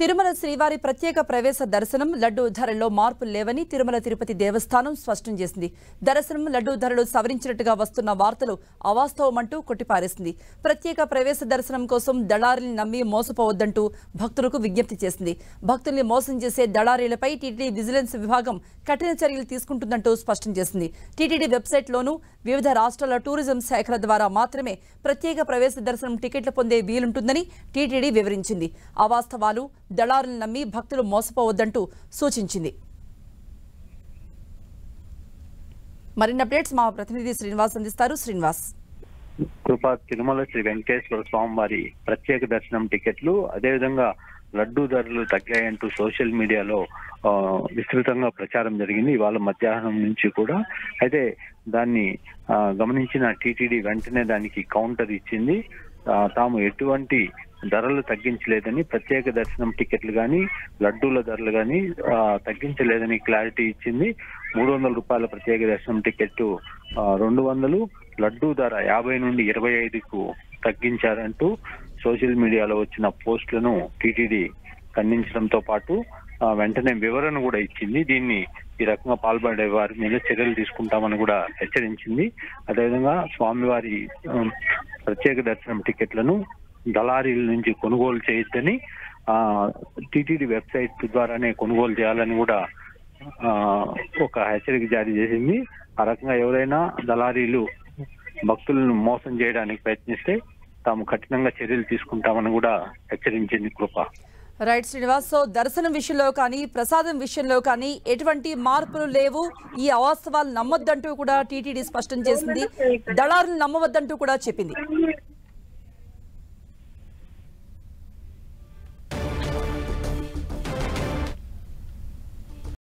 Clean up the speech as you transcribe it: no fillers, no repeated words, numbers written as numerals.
తిరుమల శ్రీవారి ప్రత్యేక ప్రవేశ దర్శనం లడ్డూ ధరల్లో మార్పులు లేవని తిరుమల తిరుపతి దేవస్థానం స్పష్టం చేసింది. దర్శనం లడ్డూ ధరలు సవరించినట్టుగా వస్తున్న వార్తలు అవాస్తవమంటూ కొట్టిపారేసింది. ప్రత్యేక ప్రవేశ దర్శనం కోసం దళారీని నమ్మి మోసపోవద్దంటూ భక్తులకు విజ్ఞప్తి చేసింది. భక్తుల్ని మోసం చేసే దళారీలపై టీటీడీ విజిలెన్స్ విభాగం కఠిన చర్యలు తీసుకుంటుందంటూ స్పష్టం చేసింది. టీటీడీ వెబ్సైట్లోనూ వివిధ రాష్ట్రాల టూరిజం శాఖల ద్వారా మాత్రమే ప్రత్యేక ప్రవేశ దర్శనం టికెట్లు పొందే వీలుంటుందని టీటీడీ వివరించింది. అవాస్తవాలు దళారులను నమ్మి భక్తులు మోసపోవద్దంటూ సూచించింది. మరిన్ని అప్డేట్స్ మా ప్రతినిధి శ్రీనివాస్ అందిస్తారు. శ్రీనివాస్, కృపా తిరుమల శ్రీ వెంకటేశ్వర స్వామి వారి ప్రత్యేక దర్శనం టికెట్లు అదేవిధంగా లడ్డూ ధరలు తగ్గాయంటూ సోషల్ మీడియాలో విస్తృతంగా ప్రచారం జరిగింది ఇవాళ మధ్యాహ్నం నుంచి కూడా. అయితే దాన్ని గమనించిన టీటీడీ వెంటనే దానికి కౌంటర్ ఇచ్చింది. తాము ఎటువంటి ధరలు తగ్గించలేదని, ప్రత్యేక దర్శనం టికెట్లు కానీ లడ్డూల ధరలు కానీ తగ్గించలేదని క్లారిటీ ఇచ్చింది. 300 రూపాయల ప్రత్యేక దర్శనం టికెట్ 200, లడ్డూ ధర 50 నుండి 25కు తగ్గించారంటూ సోషల్ మీడియాలో వచ్చిన పోస్టులను టీటీడీ ఖండించడంతో పాటు వెంటనే వివరణ కూడా ఇచ్చింది. దీన్ని ఈ రకంగా పాల్పడే వారి మీద చర్యలు తీసుకుంటామని కూడా హెచ్చరించింది. అదేవిధంగా స్వామివారి ప్రత్యేక దర్శనం టికెట్లను దళారీల నుంచి కొనుగోలు చేయొద్దని, టీటీడీ వెబ్సైట్ ద్వారానే కొనుగోలు చేయాలని కూడా ఒక హెచ్చరిక జారీ చేసింది. ఆ రకంగా ఎవరైనా దళారీలు భక్తులను మోసం చేయడానికి ప్రయత్నిస్తే తాము కఠినంగా చర్యలు తీసుకుంటామని కూడా హెచ్చరించింది. కృప. రైట్ శ్రీనివాస్, సో దర్శనం విషయంలో కానీ ప్రసాదం విషయంలో కానీ ఎటువంటి మార్పులు లేవు, ఈ అవాస్తవాలు నమ్మొద్దంటూ కూడా టీటీడీ స్పష్టం చేసింది, దళారులు నమ్మవద్దంటూ కూడా చెప్పింది.